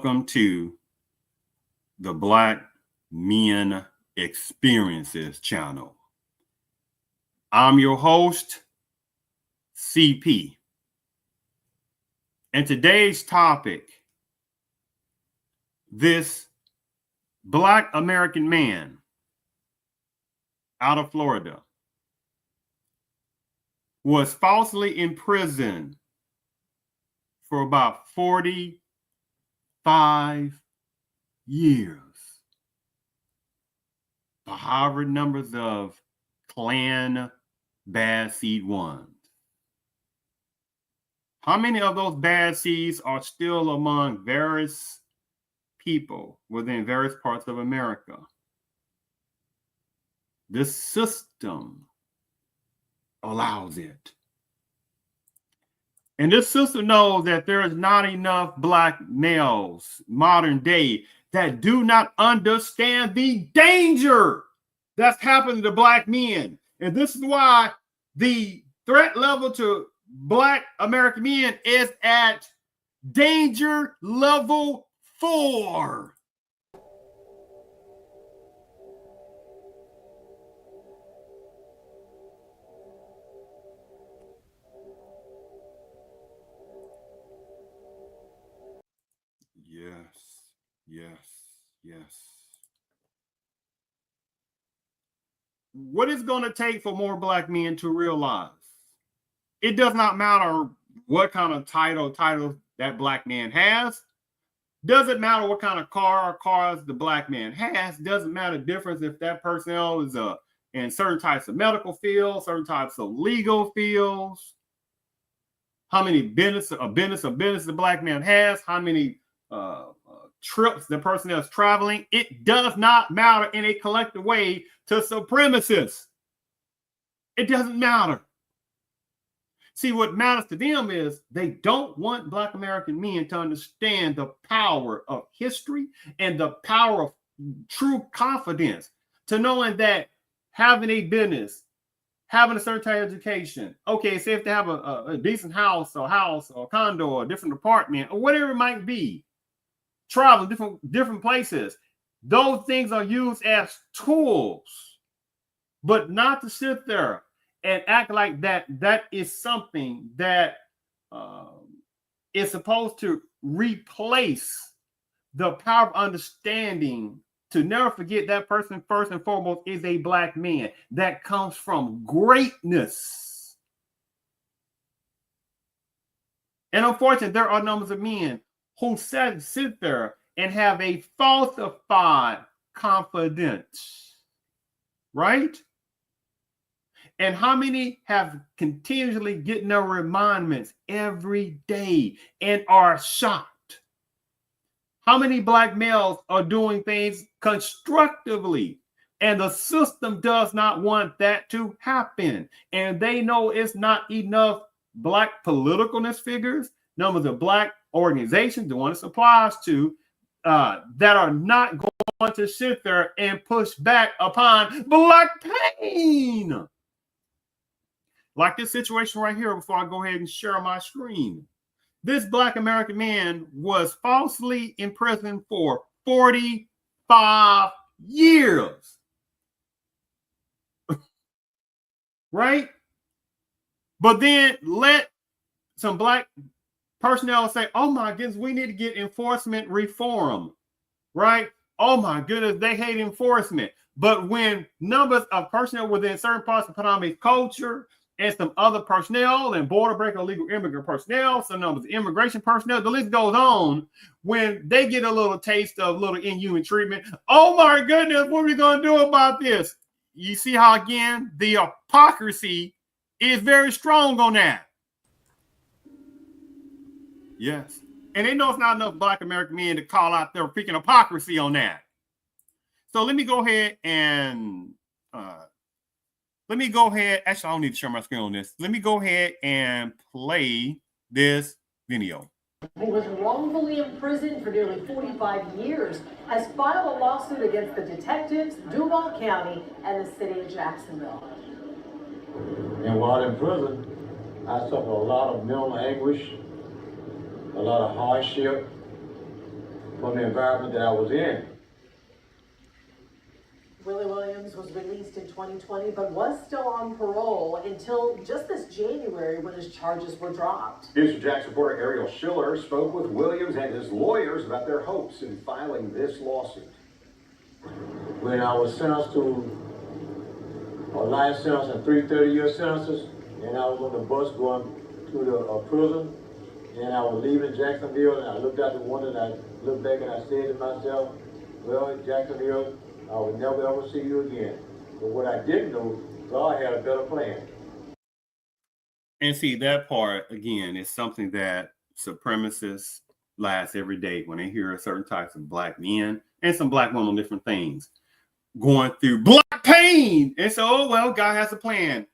welcome to the Black Men Experiences channel. I'm your host, CP. And today's topic, this Black American man out of Florida was falsely imprisoned for about 45 years for however numbers of Klan bad seed ones. How many of those bad seeds are still among various people within various parts of America? This system allows it. And this system knows that there is not enough Black males, modern day, that do not understand the danger that's happening to Black men. And this is why the threat level to Black American men is at danger level 4. Yes. What is going to take for more Black men to realize it does not matter what kind of title that Black man has. Doesn't matter what kind of cars the Black man has. Doesn't matter the difference if that personnel is in certain types of medical fields, certain types of legal fields. How many business the Black man has. How many trips the person is traveling. It does not matter in a collective way to supremacists. It doesn't matter. See, what matters to them is they don't want Black American men to understand the power of history and the power of true confidence, to knowing that having a business, having a certain type of education, okay, say if they have a decent house or condo or a different apartment or whatever it might be, travel different places, those things are used as tools, but not to sit there and act like that is something that is supposed to replace the power of understanding, to never forget that person first and foremost is a Black man that comes from greatness. And unfortunately, there are numbers of men who sit there and have a falsified confidence, right? And how many have continually getting their reminders every day and are shocked? How many Black males are doing things constructively, and the system does not want that to happen? And they know it's not enough Black politicalness figures, numbers of Black organizations, the one it applies to, that are not going to sit there and push back upon Black pain. Like this situation right here, before I go ahead and share my screen. This Black American man was falsely imprisoned for 45 years. Right? But then let some Black personnel say, oh my goodness, we need to get enforcement reform, right? Oh my goodness, they hate enforcement. But when numbers of personnel within certain parts of Panama's culture and some other personnel and border breaker illegal immigrant personnel, some numbers of immigration personnel, the list goes on, when they get a little taste of little inhuman treatment, oh my goodness, what are we going to do about this? You see how, again, the hypocrisy is very strong on that. Yes. And they know it's not enough Black American men to call out their freaking hypocrisy on that. So let me go ahead and actually, I don't need to share my screen on this. Let me go ahead and play this video. He was wrongfully imprisoned for nearly 45 years, has filed a lawsuit against the detectives, Duval County, and the city of Jacksonville. And while in prison, I suffered a lot of mental anguish, a lot of hardship, from the environment that I was in. Willie Williams was released in 2020, but was still on parole until just this January when his charges were dropped. Houston Jax reporter Ariel Schiller spoke with Williams and his lawyers about their hopes in filing this lawsuit. When I was sentenced to a life sentence and 3 30-year sentences, and I was on the bus going to the prison, and I was leaving Jacksonville, and I looked out the window and I looked back and I said to myself, well, Jacksonville, I will never ever see you again. But what I didn't know, God had a better plan. And see, that part, again, is something that supremacists last every day when they hear certain types of black men and some black women on different things going through black pain. And so, oh, well, God has a plan.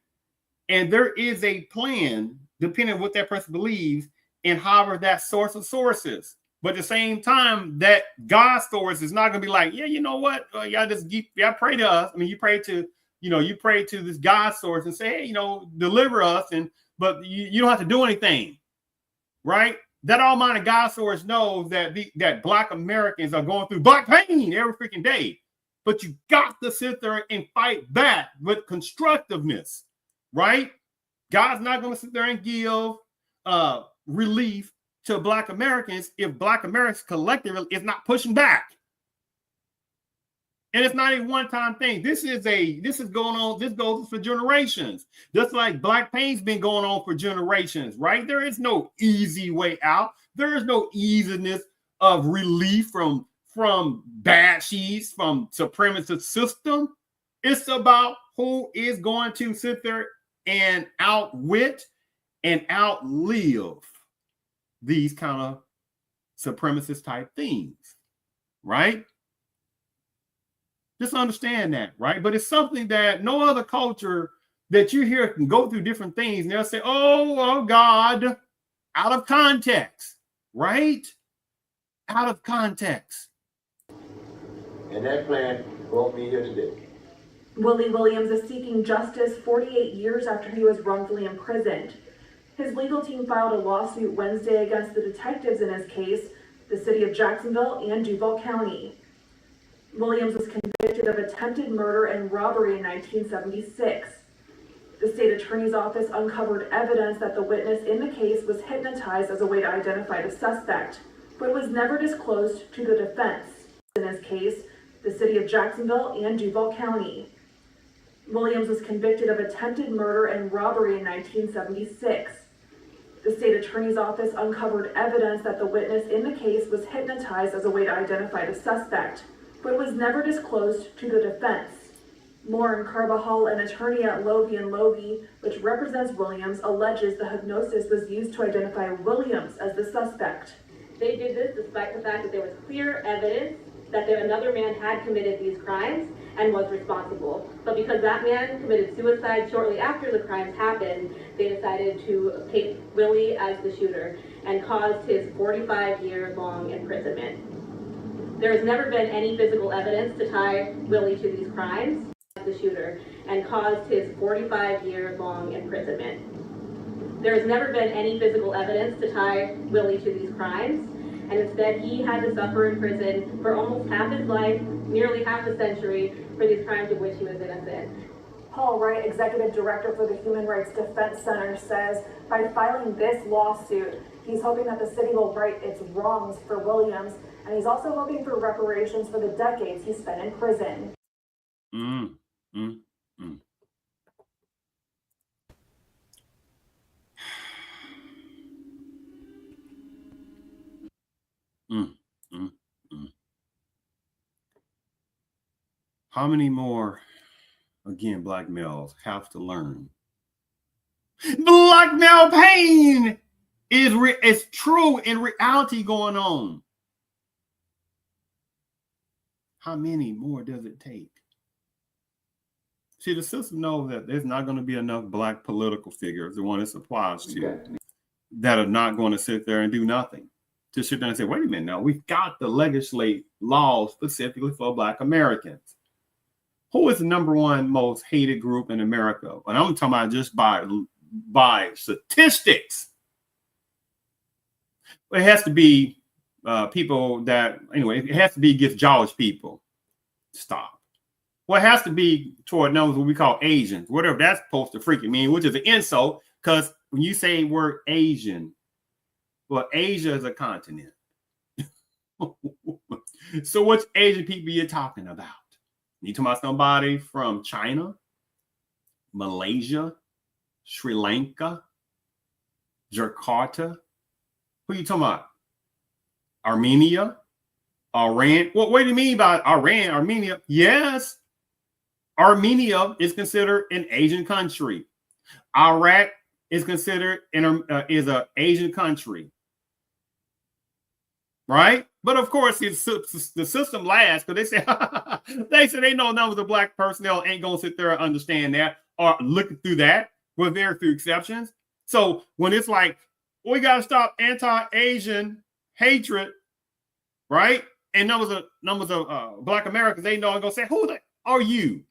And there is a plan, depending on what that person believes, and however that source of sources. But at the same time, that God source is not going to be like, yeah, you know what? Y'all pray to us. I mean, you pray to this God source and say, hey, deliver us. But you don't have to do anything, right? That Almighty God source knows that Black Americans are going through black pain every freaking day. But you got to sit there and fight back with constructiveness, right? God's not going to sit there and give relief to Black Americans if Black Americans collectively is not pushing back. And it's not a one-time thing. This is going on. This goes for generations. Just like black pain's been going on for generations, right? There is no easy way out. There is no easiness of relief from bad sheets, from supremacist system. It's about who is going to sit there and outwit and outlive these kind of supremacist type things, right? Just understand that, right? But it's something that no other culture that you hear can go through different things and they'll say, oh God, out of context, right? Out of context. And that plan brought me here today. Willie Williams is seeking justice 48 years after he was wrongfully imprisoned. His legal team filed a lawsuit Wednesday against the detectives in his case, the city of Jacksonville and Duval County. Williams was convicted of attempted murder and robbery in 1976. The state attorney's office uncovered evidence that the witness in the case was hypnotized as a way to identify the suspect, but was never disclosed to the defense. In his case, the city of Jacksonville and Duval County. Williams was convicted of attempted murder and robbery in 1976. The state attorney's office uncovered evidence that the witness in the case was hypnotized as a way to identify the suspect, but was never disclosed to the defense. Lauren Carbajal, an attorney at Lovey & Lovey, which represents Williams, alleges the hypnosis was used to identify Williams as the suspect. They did this despite the fact that there was clear evidence that another man had committed these crimes and was responsible. But because that man committed suicide shortly after the crimes happened, they decided to paint Willie as the shooter and caused his 45-year-long imprisonment. There has never been any physical evidence to tie Willie to these crimes, the shooter, and caused his 45-year-long imprisonment. There has never been any physical evidence to tie Willie to these crimes, and instead he had to suffer in prison for almost half his life, nearly half a century, for these crimes of which he was innocent. Paul Wright, executive director for the Human Rights Defense Center, says by filing this lawsuit, he's hoping that the city will right its wrongs for Williams, and he's also hoping for reparations for the decades he spent in prison. How many more, again, black males have to learn? Black male pain is true in reality going on. How many more does it take? See, the system knows that there's not going to be enough black political figures, the one this applies to, that are not going to sit there and do nothing. To sit there and say, wait a minute, now we've got to legislate laws specifically for black Americans. Who is the number one most hated group in America? And I'm talking about just by statistics. It has to be people that, anyway, it has to be against Jewish people. Stop. Well, it has to be toward numbers what we call Asians, whatever that's supposed to freaking mean, which is an insult, because when you say word Asian, well, Asia is a continent. So which Asian people you're talking about? You talking about somebody from China, Malaysia, Sri Lanka, Jakarta? Who are you talking about? Armenia? Iran? What do you mean by Iran? Armenia? Yes. Armenia is considered an Asian country. Iraq is considered is an Asian country. Right? But of course, the system laughs because they say they know numbers of black personnel ain't gonna sit there and understand that or look through that with very few exceptions. So when it's like, we gotta stop anti-Asian hatred, right? And numbers of black Americans, they know, are gonna say, who are you?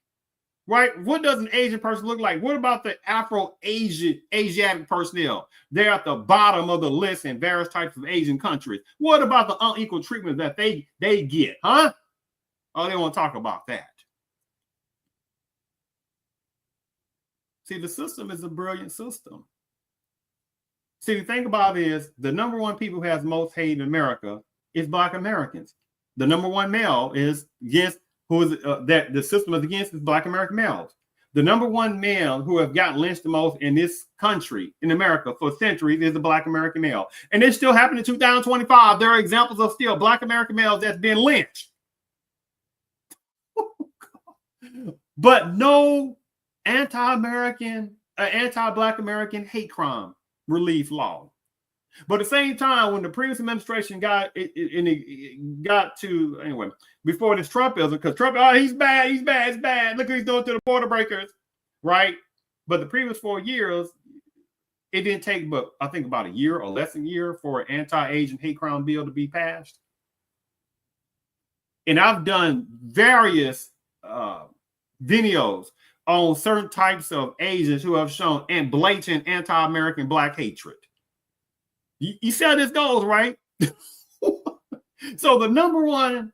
Right? What does an Asian person look like? What about the Asiatic personnel? They're at the bottom of the list in various types of Asian countries. What about the unequal treatment that they get? Huh? Oh, they want to talk about that. See, the system is a brilliant system. See, the thing about it is the number one people who has most hate in America is black Americans. The number one male is against who is that the system is against is black American males. The number one male who have gotten lynched the most in this country, in America, for centuries is the black American male. And it's still happening in 2025. There are examples of still black American males that's been lynched. But no anti-American, anti-black American hate crime relief law. But at the same time, when the previous administration got to, anyway, before this Trumpism, because Trump, oh, he's bad, he's bad. Look what he's doing to the border breakers, right? But the previous 4 years, it didn't take but I think about a year or less than a year for an anti-Asian hate crime bill to be passed. And I've done various videos on certain types of Asians who have shown blatant anti-American black hatred. You see how this goes, right? So the number one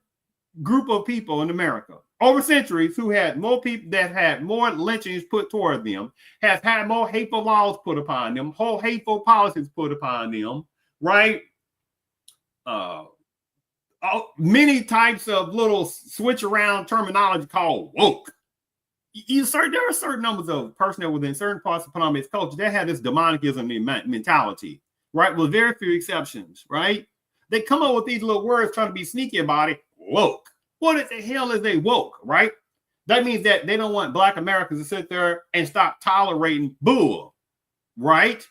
group of people in America over centuries who had more people that had more lynchings put toward them, has had more hateful laws put upon them, whole hateful policies put upon them, right? Many types of little switch around terminology called woke. There are certain numbers of personnel within certain parts of Panama's culture that have this demonicism mentality. Right, with very few exceptions, right? They come up with these little words trying to be sneaky about it. Woke. What the hell is they woke, right? That means that they don't want black Americans to sit there and stop tolerating bull, right?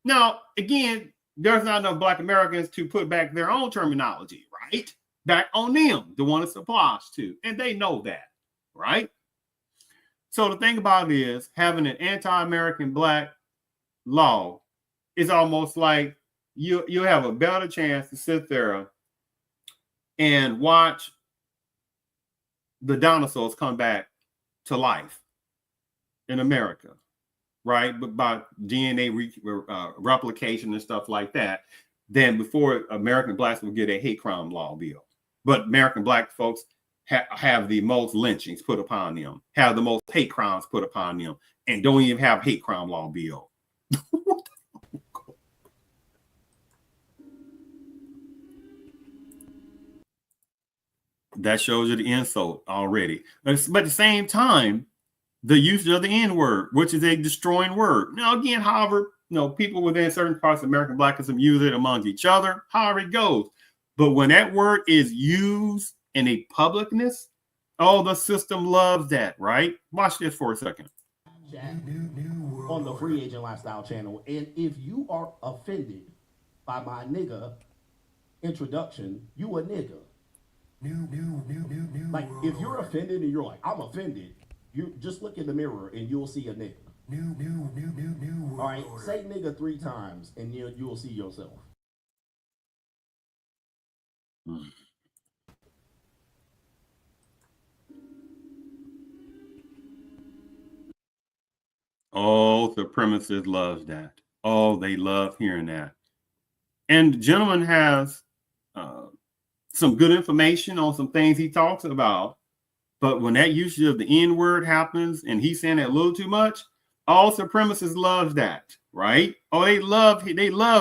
Now, again, there's not enough black Americans to put back their own terminology, right? Back on them, the one it applies to. And they know that, right? So the thing about it is having an anti-American black law is almost like you have a better chance to sit there and watch the dinosaurs come back to life in America, right? But by DNA replication and stuff like that, than before American blacks would get a hate crime law bill. But American black folks have the most lynchings put upon them, have the most hate crimes put upon them, and don't even have hate crime law bill. That shows you the insult already. But at the same time, the usage of the N-word, which is a destroying word. Now, again, however, people within certain parts of American blackism use it among each other, however it goes. But when that word is used in a publicness, oh, the system loves that, right? Watch this for a second. On the Free Agent Lifestyle channel. And if you are offended by my nigga introduction, you a nigga. Like, if you're offended and you're like, I'm offended, you just look in the mirror and you'll see a nigga. All right, say nigga 3 times and you'll see yourself. Oh, supremacists love that. Oh, they love hearing that. And the gentleman has some good information on some things he talks about. But when that usage of the N word happens and he's saying that a little too much, all supremacists love that, right? Oh, they love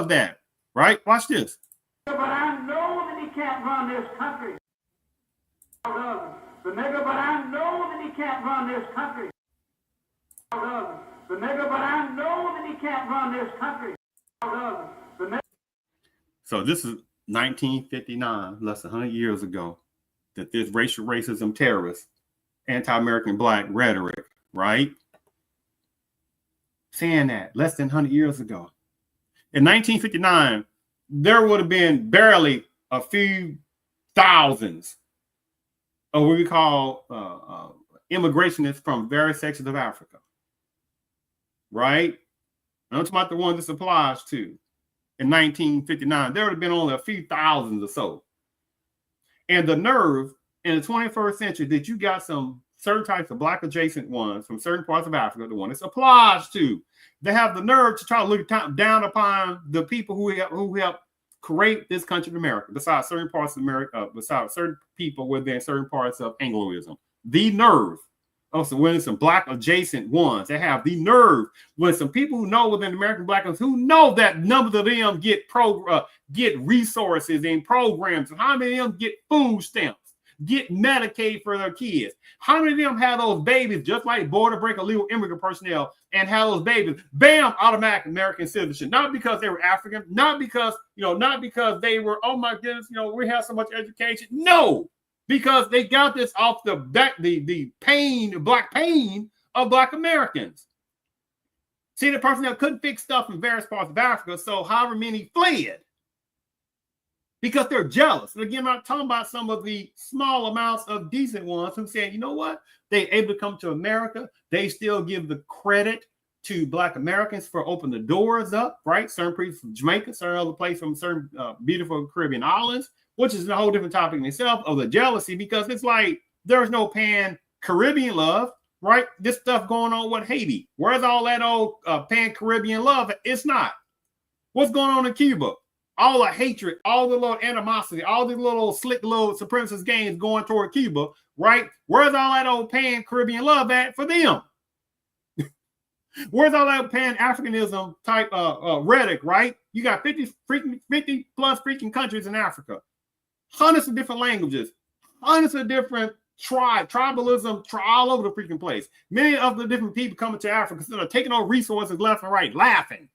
that, right? Watch this. But I know that he can't run this country. The nigga, but I know that he can't run this country. The nigga, but I know that he can't run this country. So this is 1959, less than 100 years ago, that this racial racism terrorist, anti-American black rhetoric, right? Saying that less than 100 years ago. In 1959, there would have been barely a few thousands of what we call immigrationists from various sections of Africa, right? I'm talking about the ones this applies to. In 1959, there would have been only a few thousands or so. And the nerve in the 21st century that you got some certain types of black adjacent ones from certain parts of Africa, the one this applies to, they have the nerve to try to look down upon the people who help create this country of America, besides certain parts of America, besides certain people within certain parts of Angloism. The nerve. Also, when it's some black adjacent ones that have the nerve, when some people who know within American blackness who know that numbers of them get resources and programs, and how many of them get food stamps, get Medicaid for their kids, how many of them have those babies just like border break illegal immigrant personnel and have those babies, bam, automatic American citizenship, not because they were African, not because they were, oh my goodness, we have so much education. No. Because they got this off the back, the black pain of black Americans. See, the person that couldn't fix stuff in various parts of Africa, so however many fled. Because they're jealous. And again, I'm not talking about some of the small amounts of decent ones who said, you know what? They're able to come to America. They still give the credit to black Americans for opening the doors up, right? Certain people from Jamaica, certain other places from certain beautiful Caribbean islands, which is a whole different topic in itself of the jealousy, because it's like there's no pan-Caribbean love, right? This stuff going on with Haiti. Where's all that old pan-Caribbean love? It's not. What's going on in Cuba? All the hatred, all the little animosity, all the little slick little supremacist games going toward Cuba, right? Where's all that old pan-Caribbean love at for them? Where's all that pan-Africanism type rhetoric, right? You got 50 plus freaking countries in Africa, hundreds of different languages, hundreds of different tribalism all over the freaking place. Many of the different people coming to Africa instead of taking on resources left and right, laughing.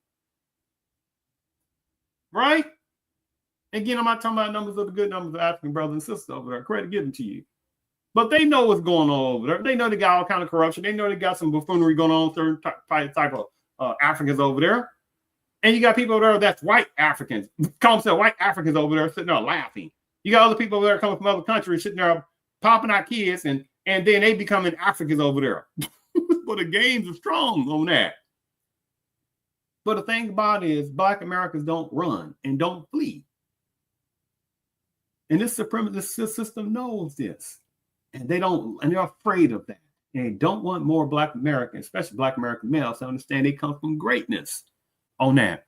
Right? Again, I'm not talking about numbers of the good numbers of African brothers and sisters over there. Credit given to you. But they know what's going on over there. They know they got all kind of corruption. They know they got some buffoonery going on, certain type of Africans over there. And you got people over there that's white Africans, call themselves white Africans over there sitting there laughing. You got other people over there coming from other countries sitting there popping out kids, and then they becoming Africans over there. But the games are strong on that. But the thing about it is black Americans don't run and don't flee. And this supremacist system knows this. And they're afraid of that. And they don't want more black Americans, especially black American males, to understand they come from greatness on that.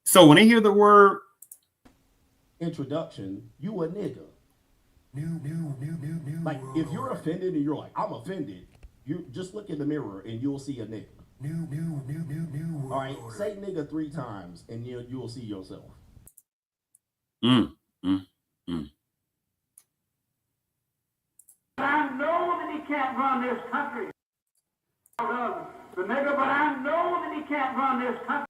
So when they hear the word introduction, you a nigga. Like, if you're offended and you're like, I'm offended, you just look in the mirror and you'll see a nigga. All right, say nigga 3 times and you'll see yourself. I know that he can't run this country. The nigga, but I know that he can't run this country.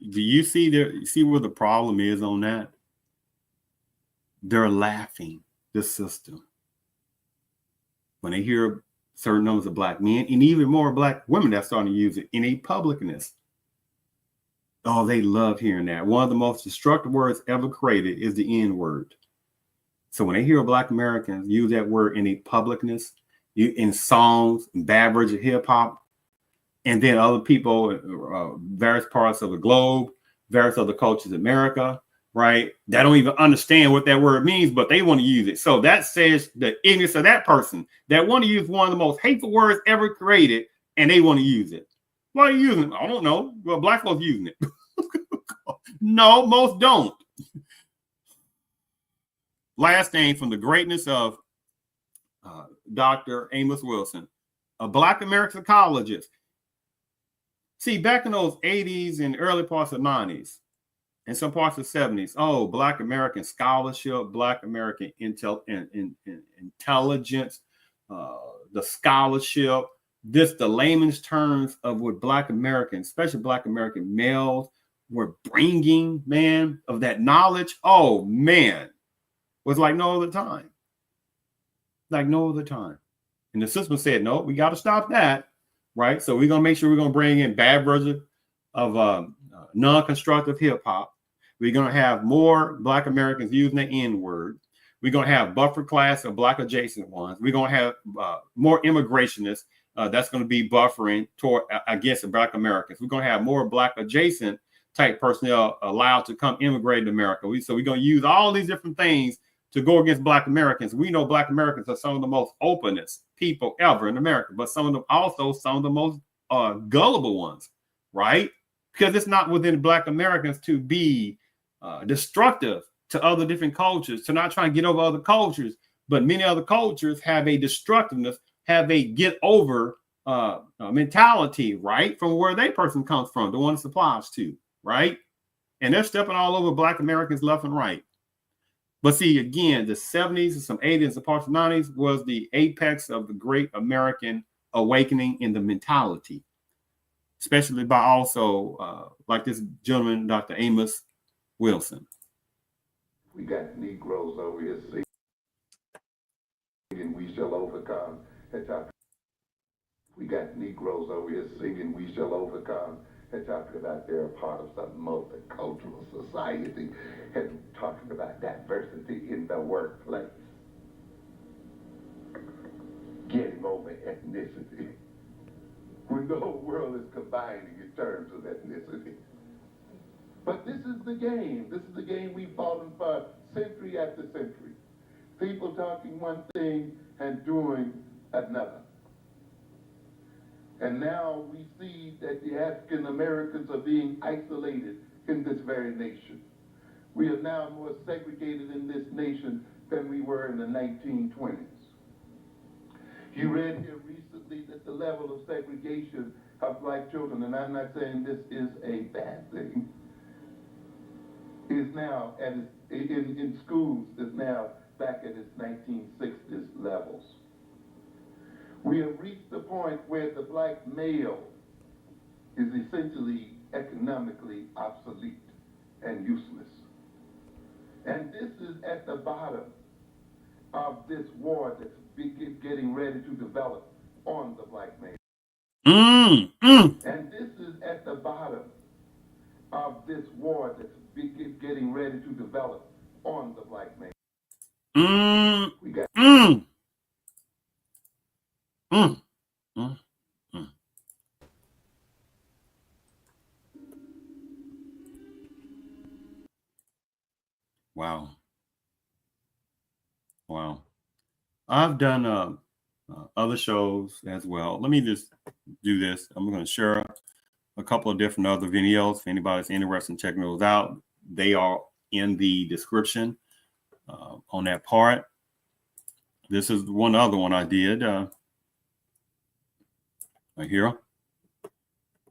Do you see where the problem is on that? They're laughing the system when they hear certain numbers of black men and even more black women that's starting to use it in a publicness. Oh, they love hearing that. One of the most destructive words ever created is the N word. So when they hear black Americans use that word in a publicness, in songs, in bad versions of hip hop, and then other people, various parts of the globe, various other cultures in America, right? They don't even understand what that word means, but they want to use it. So that says the ignorance of that person that want to use one of the most hateful words ever created, and they want to use it. Why are you using it? I don't know. Well, black folks using it. No, most don't. last thing from the greatness of Dr. Amos Wilson, a Black American psychologist. See, back in those 80s and early parts of 90s and some parts of 70s, oh, Black American scholarship, Black American intelligence, the scholarship, the layman's terms of what Black Americans, especially Black American males, were bringing, man, of that knowledge. Oh, man, was like no other time. Like no other time. And the system said, no, we got to stop that. Right. So we're going to make sure we're going to bring in bad version of non-constructive hip hop. We're going to have more Black Americans using the N-word. We're going to have buffer class of Black adjacent ones. We're going to have more immigrationists that's going to be buffering toward against the Black Americans. We're going to have more Black adjacent type personnel allowed to come immigrate to America. So we're going to use all these different things to go against Black Americans. We know Black Americans are some of the most openest people ever in America, but some of them also some of the most gullible ones, right? Because it's not within Black Americans to be destructive to other different cultures, to not try and get over other cultures, but many other cultures have a destructiveness, have a get over mentality, right? From where they person comes from, the one it applies to, right? And they're stepping all over Black Americans left and right. But see, again, the 70s and some 80s and parts of the 90s was the apex of the great American awakening in the mentality, especially by also like this gentleman, Dr. Amos Wilson. We got Negroes over here singing, "We Shall Overcome." We got Negroes over here singing, "We Shall Overcome," and talking about they're a part of some multicultural society, and talking about diversity in the workplace. Getting over ethnicity when the whole world is combining in terms of ethnicity. But this is the game. This is the game we've fallen for century after century. People talking one thing and doing another. And now we see that the African Americans are being isolated in this very nation. We are now more segregated in this nation than we were in the 1920s. You read here recently that the level of segregation of Black children, and I'm not saying this is a bad thing, is now at in schools is now back at its 1960s levels. We have reached the point where the Black male is essentially economically obsolete and useless. And this is at the bottom of this war that's getting ready to develop on the Black male. And this is at the bottom of this war that's getting ready to develop on the Black male. We got Wow. Wow. I've done other shows as well. Let me just do this. I'm going to share a couple of different other videos. If anybody's interested in checking those out, they are in the description on that part. This is one other one I did right here.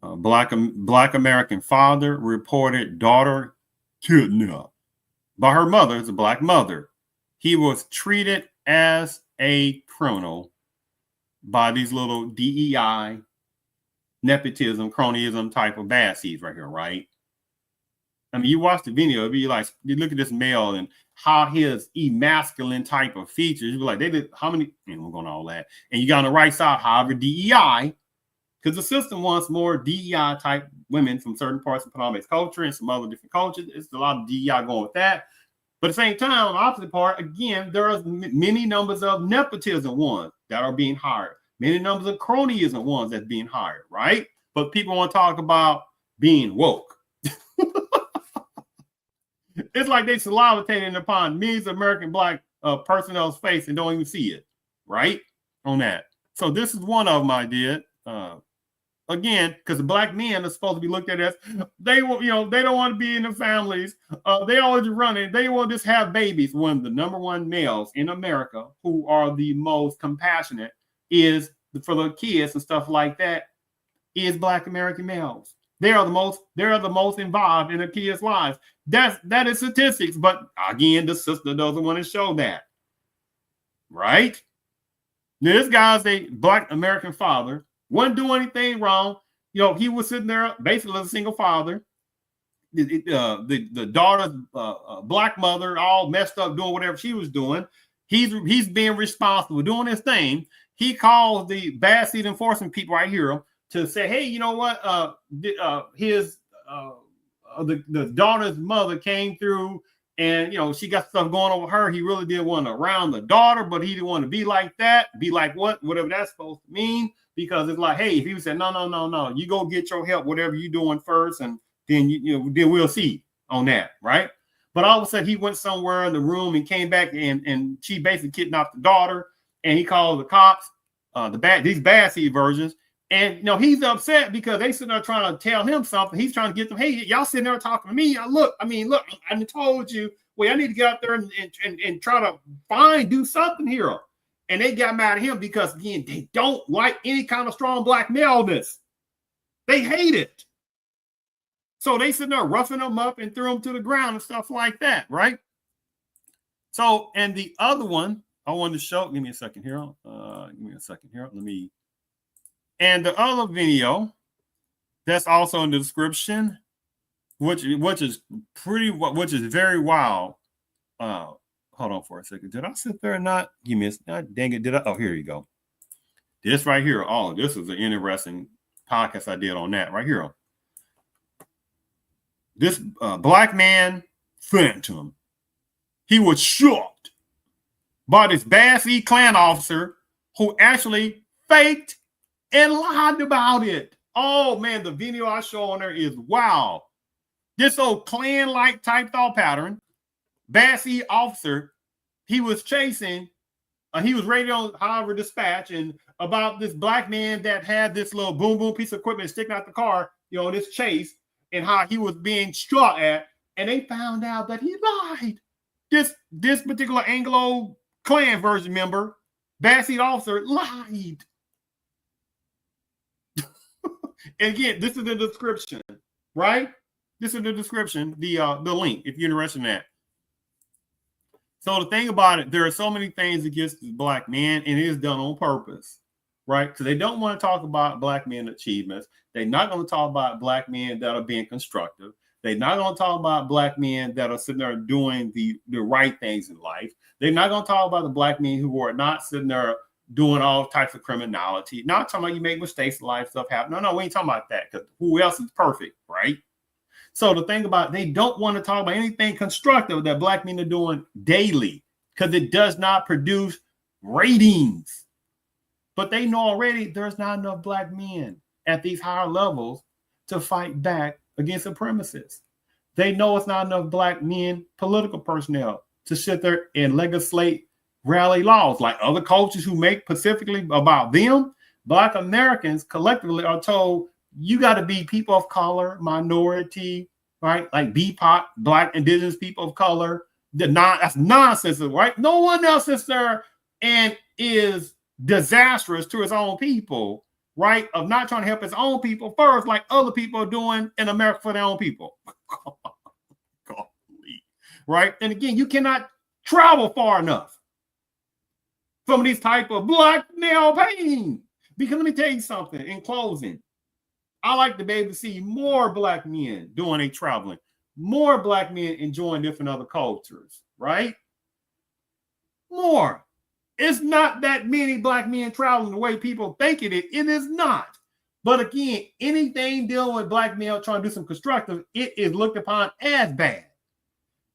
Black American father reported daughter kidnapped by her mother. It's a Black mother. He was treated as a criminal by these little DEI, nepotism, cronyism type of bad seeds right here, right? I mean, you watch the video, it'd be like, you look at this male and how his emasculine type of features, you'd be like, they did how many, and we're going to all that. And you got on the right side, however, DEI, because the system wants more DEI type women from certain parts of Panama's culture and some other different cultures. It's a lot of DEI going with that. But at the same time, on the opposite part, again, there are many numbers of nepotism ones that are being hired, many numbers of cronyism ones that's being hired, right? But people want to talk about being woke. It's like they salivating upon millions of American Black personnel's face and don't even see it, right? On that. So this is one of them I did. again, because the black men are supposed to be looked at as they will, you know, they don't want to be in the families. They always running. They will just have babies. One of the number one males in America who are the most compassionate is for the kids and stuff like that is black American males. They are the most involved in the kids' lives. That is statistics, but again, the sister doesn't want to show that. Right? This guy's a black American father, wasn't doing anything wrong. You know, he was sitting there basically as a single father. The daughter's black mother, all messed up, doing whatever she was doing. He's being responsible, doing his thing. He calls the bad seed enforcement people right here to say, hey, you know what? The daughter's mother came through, and you know she got stuff going on with her. He really did want to around the daughter, but he didn't want to be like that. Be like what? Whatever that's supposed to mean. Because it's like, hey, if he said no, you go get your help, whatever you're doing first, and then then we'll see on that, right? But all of a sudden he went somewhere in the room and came back, and she basically kidnapped the daughter, and he called the cops, these bad seed versions. And he's upset because they sitting there trying to tell him something. He's trying to get them. Hey, y'all sitting there talking to me. Look, I told you. Well, I need to get out there and try to do something here. And they got mad at him because again, they don't like any kind of strong black maleness. They hate it. So they sitting there roughing them up and threw them to the ground and stuff like that, right? So, and the other one I wanted to show. Give me a second here. Let me. And the other video that's also in the description, which is very wild. Hold on for a second. Did I sit there or not? You missed. Dang it! Did I? Oh, here you go. This right here. Oh, this is an interesting podcast I did on that right here. This black man phantom. He was shocked by this bad seed Klan officer who actually faked and lied about it. Oh man, the video I show on there is wow. This old Klan-like type thought pattern, bad seed officer, he was chasing, he was radio however dispatch and about this black man that had this little boom boom piece of equipment sticking out the car, this chase, and how he was being shot at, and they found out that he lied. This particular Anglo Klan version member, bad seed officer, lied. And again, this is the description, right? This is the description, the link, if you're interested in that. So the thing about it, there are so many things against the black man, and it is done on purpose, right? Because they don't want to talk about black men achievements. They're not going to talk about black men that are being constructive. They're not going to talk about black men that are sitting there doing the right things in life. They're not going to talk about the black men who are not sitting there doing all types of criminality. Not talking about you make mistakes in life, stuff happen. No, we ain't talking about that because who else is perfect, right? So the thing about they don't want to talk about anything constructive that black men are doing daily because it does not produce ratings. But they know already there's not enough black men at these higher levels to fight back against supremacists. They know it's not enough black men, political personnel, to sit there and legislate rally laws like other cultures who make specifically about them. Black Americans collectively are told you got to be people of color, minority, right? Like BIPOC, black, indigenous people of color. That's nonsense, right? No one else is there and is disastrous to his own people, right? Of not trying to help his own people first, like other people are doing in America for their own people. Right? And again, you cannot travel far enough from these type of black male pain. Because let me tell you something in closing. I like to be able to see more black men doing a traveling, more black men enjoying different other cultures, right? More. It's not that many black men traveling the way people think it is. It is not. But again, anything dealing with black male trying to do some constructive, it is looked upon as bad,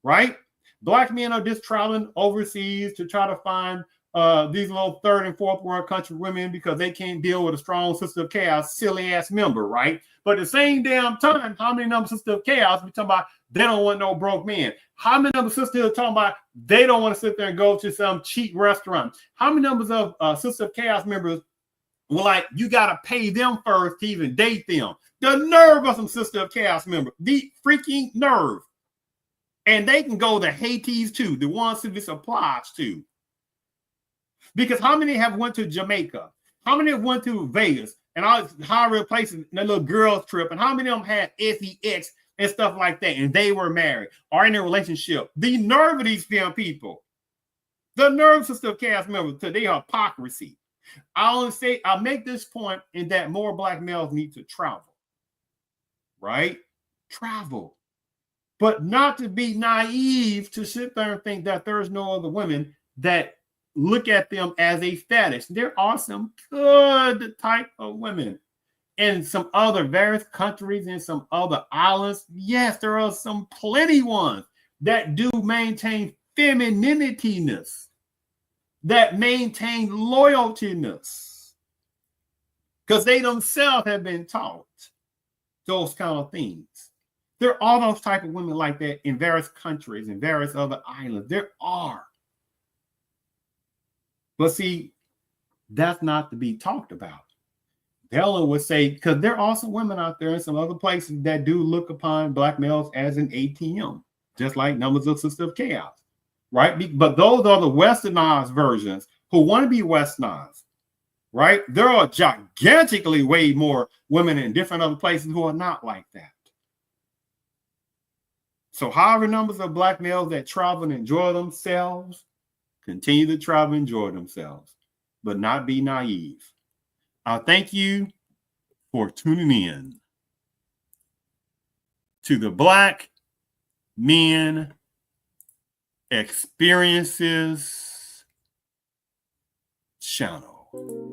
right? Black men are just traveling overseas to try to find these little third and fourth world country women because they can't deal with a strong sister of chaos, silly ass member, right? But at the same damn time, how many numbers sister of chaos we talking about they don't want no broke men? How many numbers sisters are talking about they don't want to sit there and go to some cheap restaurant? How many numbers of sister of chaos members Well, like, you got to pay them first to even date them. The nerve of some Sister of Chaos members. The freaking nerve. And they can go to Haiti's too, the ones who this applies to. Because how many have went to Jamaica? How many have went to Vegas and all high places, that little girls trip? And how many of them had sex and stuff like that? And they were married or in a relationship. The nerve of these damn people. The nerve of Sister Chaos members to their hypocrisy. I'll make this point in that more black males need to travel. Right? Travel. But not to be naive to sit there and think that there's no other women that look at them as a status. There are some good type of women in some other various countries and some other islands. Yes, there are some plenty ones that do maintain femininityness, that maintain loyaltyness, because they themselves have been taught those kind of things. There are those type of women like that in various countries and various other islands. There are. But see, that's not to be talked about. Della would say, because there are some women out there in some other places that do look upon black males as an ATM, just like numbers of Sister of Chaos, right? But those are the westernized versions who want to be westernized, right? There are gigantically way more women in different other places who are not like that. So however numbers of black males that travel and enjoy themselves, continue to travel and enjoy themselves, but not be naive. I thank you for tuning in to the Black Men Experiences channel.